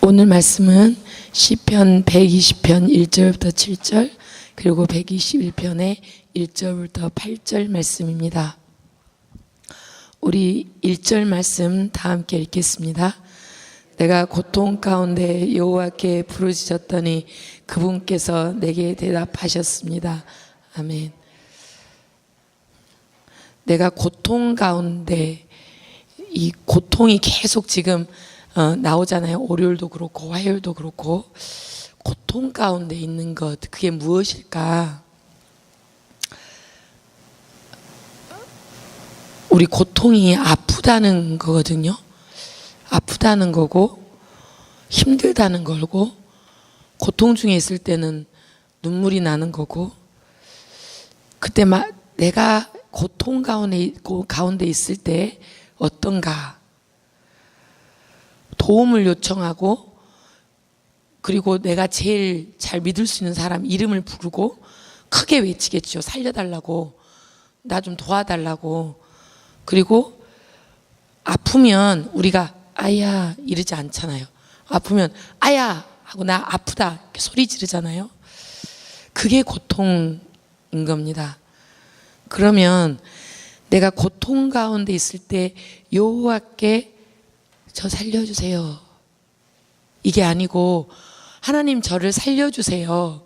오늘 말씀은 시편 120편 1절부터 7절 그리고 121편의 1절부터 8절 말씀입니다. 우리 1절 말씀 다 함께 읽겠습니다. 내가 고통 가운데 여호와께 부르짖었더니 그분께서 내게 대답하셨습니다. 아멘. 내가 고통 가운데, 이 고통이 계속 지금 나오잖아요. 월요일도 그렇고 화요일도 그렇고. 고통 가운데 있는 것, 그게 무엇일까? 우리 고통이 아프다는 거거든요. 아프다는 거고 힘들다는 거고, 고통 중에 있을 때는 눈물이 나는 거고, 그때 막 내가 고통 가운데 있을 때 어떤가? 도움을 요청하고, 그리고 내가 제일 잘 믿을 수 있는 사람 이름을 부르고 크게 외치겠죠. 살려달라고, 나 좀 도와달라고. 그리고 아프면 우리가 아야 이러지 않잖아요. 아프면 아야 하고 나 아프다 이렇게 소리 지르잖아요. 그게 고통인 겁니다. 그러면 내가 고통 가운데 있을 때 여호와께 저 살려주세요, 이게 아니고 하나님 저를 살려주세요,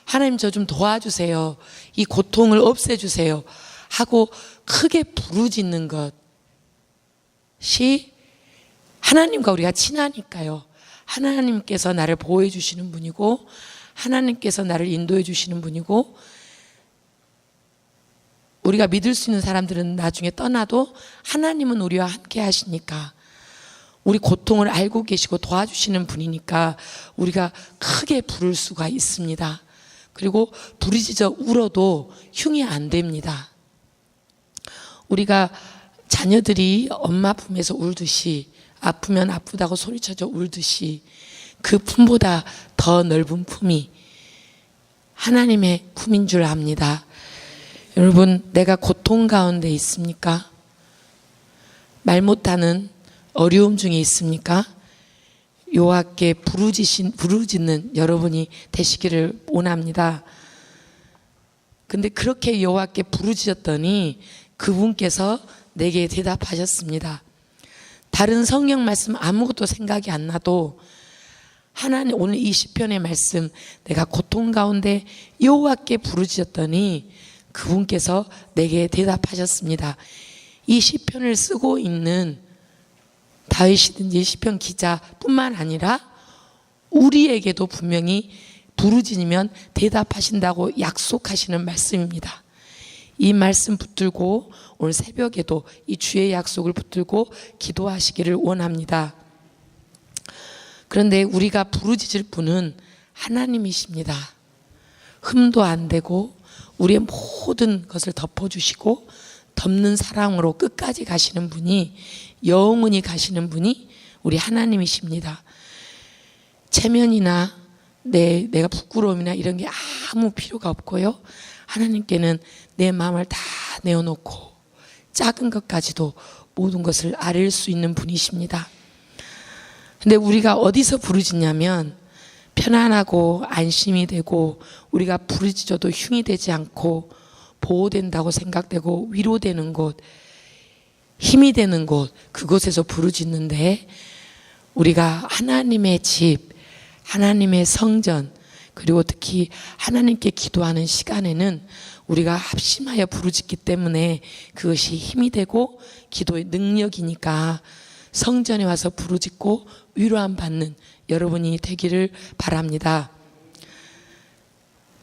하나님 저 좀 도와주세요, 이 고통을 없애주세요 하고 크게 부르짖는 것이, 하나님과 우리가 친하니까요. 하나님께서 나를 보호해 주시는 분이고, 하나님께서 나를 인도해 주시는 분이고, 우리가 믿을 수 있는 사람들은 나중에 떠나도 하나님은 우리와 함께 하시니까, 우리 고통을 알고 계시고 도와주시는 분이니까 우리가 크게 부를 수가 있습니다. 그리고 부르짖어 울어도 흉이 안 됩니다. 우리가 자녀들이 엄마 품에서 울듯이, 아프면 아프다고 소리쳐서 울듯이, 그 품보다 더 넓은 품이 하나님의 품인 줄 압니다. 여러분, 내가 고통 가운데 있습니까? 말 못하는 어려움 중에 있습니까? 여호와께 부르짖는 여러분이 되시기를 원합니다. 근데 그렇게 여호와께 부르짖었더니 그분께서 내게 대답하셨습니다. 다른 성경 말씀 아무것도 생각이 안 나도 하나님, 오늘 이 시편의 말씀, 내가 고통 가운데 여호와께 부르짖었더니 그분께서 내게 대답하셨습니다. 이 시편을 쓰고 있는 다윗이든지 시편 기자뿐만 아니라 우리에게도 분명히 부르짖으면 대답하신다고 약속하시는 말씀입니다. 이 말씀 붙들고 오늘 새벽에도 이 주의 약속을 붙들고 기도하시기를 원합니다. 그런데 우리가 부르짖을 분은 하나님이십니다. 흠도 안 되고 우리의 모든 것을 덮어주시고 덮는 사랑으로 끝까지 가시는 분이, 영원히 가시는 분이 우리 하나님이십니다. 체면이나 내가 부끄러움이나 이런 게 아무 필요가 없고요. 하나님께는 내 마음을 다 내어놓고 작은 것까지도 모든 것을 아릴 수 있는 분이십니다. 근데 우리가 어디서 부르짖냐면, 편안하고 안심이 되고 우리가 부르짖어도 흉이 되지 않고 보호된다고 생각되고 위로되는 곳, 힘이 되는 곳, 그곳에서 부르짖는데, 우리가 하나님의 집, 하나님의 성전, 그리고 특히 하나님께 기도하는 시간에는 우리가 합심하여 부르짖기 때문에 그것이 힘이 되고 기도의 능력이니까 성전에 와서 부르짖고 위로함 받는 여러분이 되기를 바랍니다.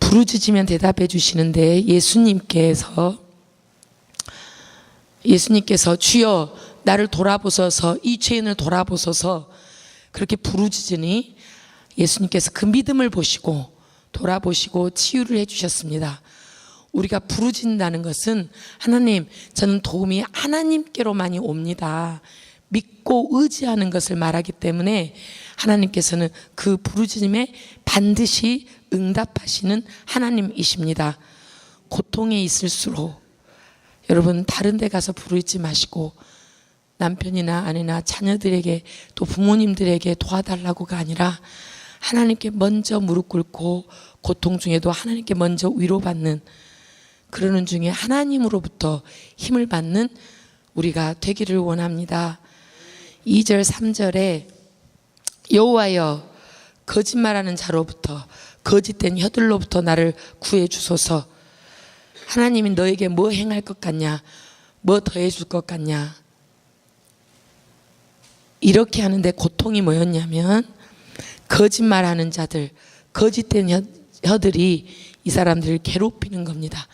부르짖으면 대답해 주시는데, 예수님께서 주여 나를 돌아보소서, 이 죄인을 돌아보소서 그렇게 부르짖으니 예수님께서 그 믿음을 보시고 돌아보시고 치유를 해주셨습니다. 우리가 부르짖는다는 것은, 하나님, 저는 도움이 하나님께로 많이 옵니다, 믿고 의지하는 것을 말하기 때문에 하나님께서는 그 부르짖음에 반드시 응답하시는 하나님이십니다. 고통에 있을수록 여러분, 다른 데 가서 부르짖지 마시고 남편이나 아내나 자녀들에게 또 부모님들에게 도와달라고가 아니라 하나님께 먼저 무릎 꿇고 고통 중에도 하나님께 먼저 위로받는, 그러는 중에 하나님으로부터 힘을 받는 우리가 되기를 원합니다. 2절 3절에 여호와여 거짓말하는 자로부터 거짓된 혀들로부터 나를 구해 주소서. 하나님이 너에게 뭐 행할 것 같냐, 뭐 더해 줄 것 같냐, 이렇게 하는데 고통이 뭐였냐면 거짓말하는 자들, 거짓된 혀들이 이 사람들을 괴롭히는 겁니다.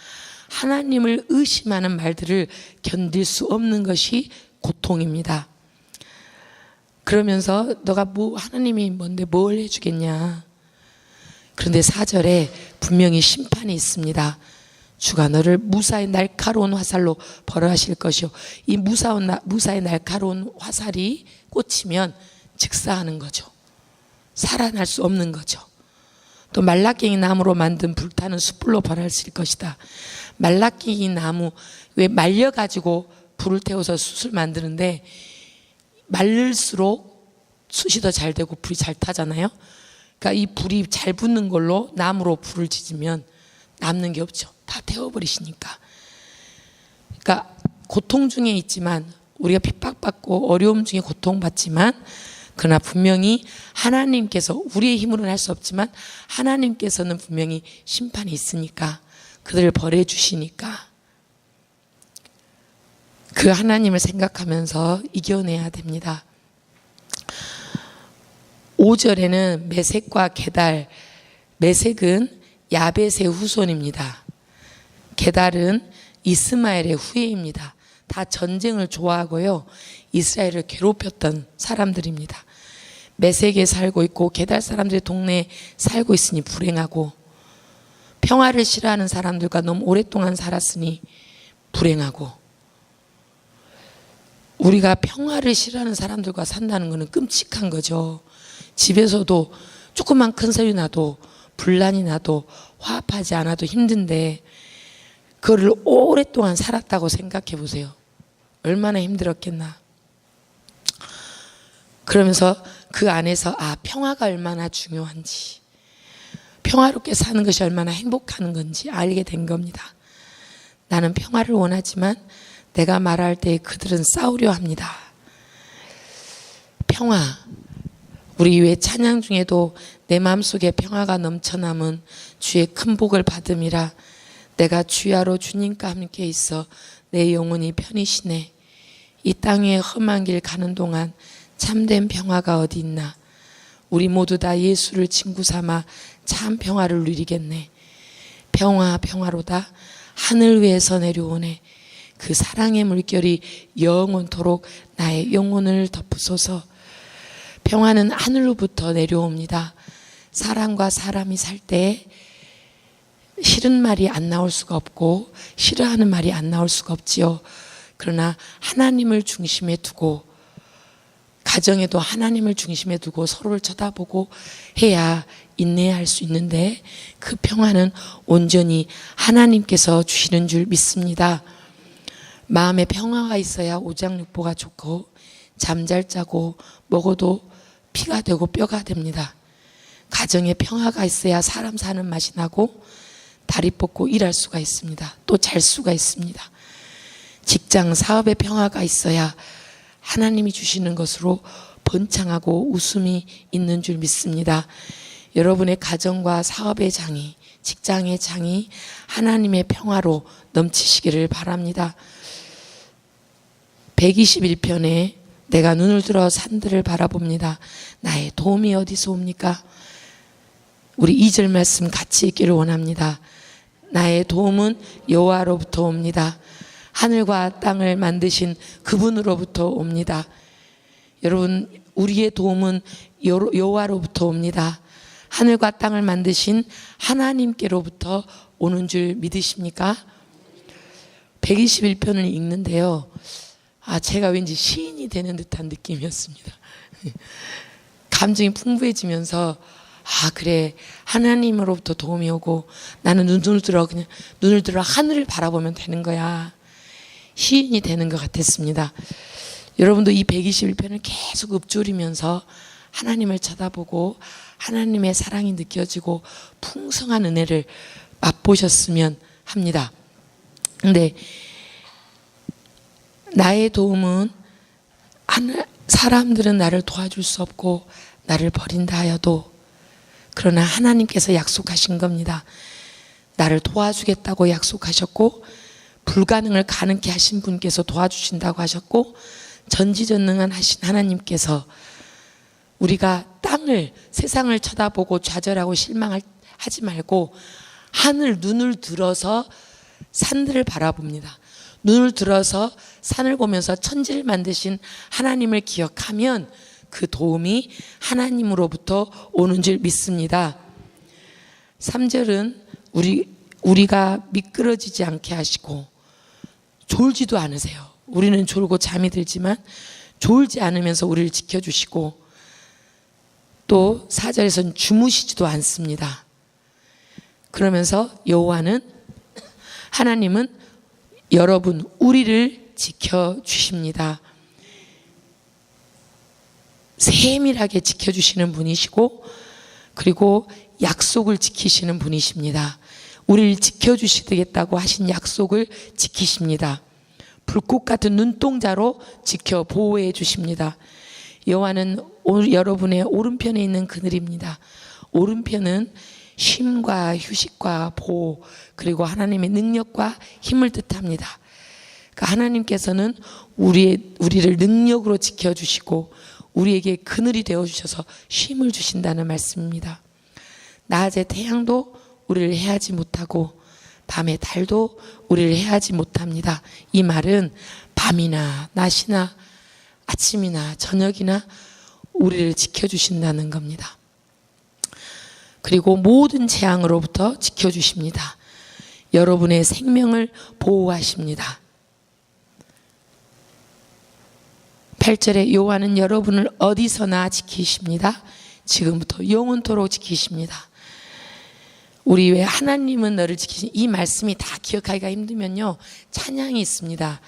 하나님을 의심하는 말들을 견딜 수 없는 것이 고통입니다. 그러면서 너가 뭐 하나님이 뭔데 뭘 해주겠냐. 그런데 4절에 분명히 심판이 있습니다. 주가 너를 무사의 날카로운 화살로 벌하실 것이요. 이 무사의 날카로운 화살이 꽂히면 즉사하는 거죠. 살아날 수 없는 거죠. 또 말라깽이 나무로 만든 불타는 숯불로 벌하실 것이다. 말라깽이 나무, 왜 말려가지고 불을 태워서 숯을 만드는데 말릴수록 숯이 더 잘 되고 불이 잘 타잖아요. 그러니까 이 불이 잘 붙는 걸로 나무로 불을 지지면 남는 게 없죠. 다 태워버리시니까. 그러니까 고통 중에 있지만, 우리가 핍박받고 어려움 중에 고통받지만, 그러나 분명히 하나님께서, 우리의 힘으로는 할 수 없지만 하나님께서는 분명히 심판이 있으니까, 그들을 벌해 주시니까 그 하나님을 생각하면서 이겨내야 됩니다. 5절에는 메색과 게달, 메색은 야벳의 후손입니다. 게달은 이스마엘의 후예입니다. 다 전쟁을 좋아하고요, 이스라엘을 괴롭혔던 사람들입니다. 메색에 살고 있고 게달 사람들의 동네에 살고 있으니 불행하고, 평화를 싫어하는 사람들과 너무 오랫동안 살았으니 불행하고, 우리가 평화를 싫어하는 사람들과 산다는 것은 끔찍한 거죠. 집에서도 조그만 큰 소리 나도, 분란이 나도, 화합하지 않아도 힘든데 그거를 오랫동안 살았다고 생각해 보세요. 얼마나 힘들었겠나. 그러면서 그 안에서 평화가 얼마나 중요한지, 평화롭게 사는 것이 얼마나 행복한 건지 알게 된 겁니다. 나는 평화를 원하지만 내가 말할 때 그들은 싸우려 합니다. 평화, 우리 왜 찬양 중에도 내 마음속에 평화가 넘쳐남은 주의 큰 복을 받음이라. 내가 주야로 주님과 함께 있어 내 영혼이 편히 쉬네. 이 땅에 험한 길 가는 동안 참된 평화가 어디 있나. 우리 모두 다 예수를 친구 삼아 참 평화를 누리겠네. 평화 평화로다 하늘 위에서 내려오네. 그 사랑의 물결이 영원토록 나의 영혼을 덮으소서. 평화는 하늘로부터 내려옵니다. 사람과 사람이 살 때 싫은 말이 안 나올 수가 없고 싫어하는 말이 안 나올 수가 없지요. 그러나 하나님을 중심에 두고, 가정에도 하나님을 중심에 두고 서로를 쳐다보고 해야 인내할 수 있는데, 그 평화는 온전히 하나님께서 주시는 줄 믿습니다. 마음에 평화가 있어야 오장육부가 좋고 잠 잘 자고 먹어도 피가 되고 뼈가 됩니다. 가정에 평화가 있어야 사람 사는 맛이 나고 다리 뻗고 일할 수가 있습니다. 또 잘 수가 있습니다. 직장 사업에 평화가 있어야 하나님이 주시는 것으로 번창하고 웃음이 있는 줄 믿습니다. 여러분의 가정과 사업의 장이, 직장의 장이 하나님의 평화로 넘치시기를 바랍니다. 121편에 내가 눈을 들어 산들을 바라봅니다. 나의 도움이 어디서 옵니까? 우리 2절 말씀 같이 읽기를 원합니다. 나의 도움은 여호와로부터 옵니다. 하늘과 땅을 만드신 그분으로부터 옵니다. 여러분, 우리의 도움은 여호와로부터 옵니다. 하늘과 땅을 만드신 하나님께로부터 오는 줄 믿으십니까? 121편을 읽는데요, 제가 왠지 시인이 되는 듯한 느낌이었습니다. 감정이 풍부해지면서 그래, 하나님으로부터 도움이 오고 나는 눈을 들어 하늘을 바라보면 되는 거야. 시인이 되는 것 같았습니다. 여러분도 이 121편을 계속 읊조리면서 하나님을 쳐다보고 하나님의 사랑이 느껴지고 풍성한 은혜를 맛보셨으면 합니다. 근데 나의 도움은 사람들은 나를 도와줄 수 없고 나를 버린다 하여도, 그러나 하나님께서 약속하신 겁니다. 나를 도와주겠다고 약속하셨고, 불가능을 가능케 하신 분께서 도와주신다고 하셨고, 전지전능한 하신 하나님께서 우리가 세상을 쳐다보고 좌절하고 실망하지 말고 하늘 눈을 들어서 산들을 바라봅니다. 눈을 들어서 산을 보면서 천지를 만드신 하나님을 기억하면 그 도움이 하나님으로부터 오는 줄 믿습니다. 3절은 우리가 미끄러지지 않게 하시고 졸지도 않으세요. 우리는 졸고 잠이 들지만 졸지 않으면서 우리를 지켜주시고, 또 4절에서는 주무시지도 않습니다. 그러면서 여호와는, 하나님은 우리를 지켜주십니다. 세밀하게 지켜주시는 분이시고, 그리고 약속을 지키시는 분이십니다. 우리를 지켜주시겠다고 하신 약속을 지키십니다. 불꽃 같은 눈동자로 지켜 보호해 주십니다. 여호와는 여러분의 오른편에 있는 그늘입니다. 오른편은 쉼과 휴식과 보호, 그리고 하나님의 능력과 힘을 뜻합니다. 그러니까 하나님께서는 우리를 능력으로 지켜주시고 우리에게 그늘이 되어주셔서 쉼을 주신다는 말씀입니다. 낮에 태양도 우리를 해하지 못하고 밤에 달도 우리를 해하지 못합니다. 이 말은 밤이나 낮이나 아침이나 저녁이나 우리를 지켜주신다는 겁니다. 그리고 모든 재앙으로부터 지켜주십니다. 여러분의 생명을 보호하십니다. 8절에 여호와는 여러분을 어디서나 지키십니다. 지금부터 영원토록 지키십니다. 우리 왜 하나님은 너를 지키신, 이 말씀이 다 기억하기가 힘들면요, 찬양이 있습니다.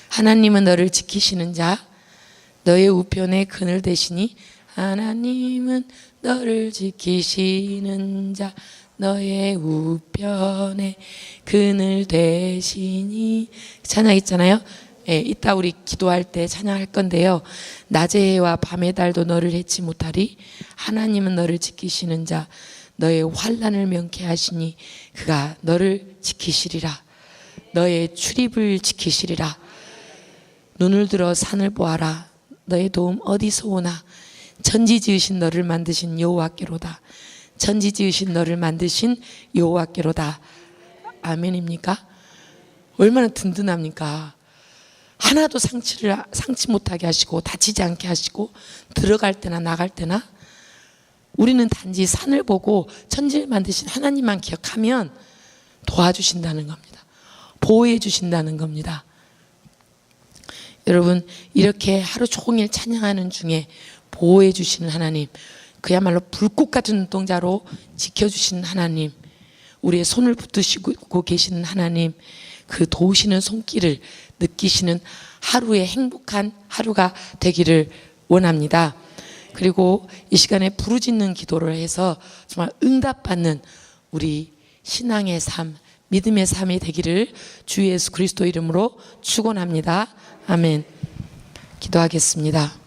하나님은 너를 지키시는 자, 너의 우편에 그늘 되시니, 하나님은 너를 지키시는 자, 너의 우편에 그늘 되시니. 찬양 있잖아요. 예, 이따 우리 기도할 때 찬양할 건데요. 낮의 해와 밤의 달도 너를 해치 못하리. 하나님은 너를 지키시는 자, 너의 환난을 명쾌하시니 그가 너를 지키시리라. 너의 출입을 지키시리라. 눈을 들어 산을 보아라. 너의 도움 어디서 오나. 천지 지으신 너를 만드신 여호와께로다. 천지 지으신 너를 만드신 여호와께로다. 아멘입니까? 얼마나 든든합니까? 하나도 상치 못하게 하시고 다치지 않게 하시고, 들어갈 때나 나갈 때나 우리는 단지 산을 보고 천지를 만드신 하나님만 기억하면 도와주신다는 겁니다. 보호해 주신다는 겁니다. 여러분, 이렇게 하루 종일 찬양하는 중에 보호해 주시는 하나님, 그야말로 불꽃 같은 눈동자로 지켜주시는 하나님, 우리의 손을 붙드시고 계시는 하나님, 그 도우시는 손길을 느끼시는 하루의 행복한 하루가 되기를 원합니다. 그리고 이 시간에 부르짖는 기도를 해서 정말 응답받는 우리 신앙의 삶, 믿음의 삶이 되기를 주 예수 그리스도 이름으로 축원합니다. 아멘. 기도하겠습니다.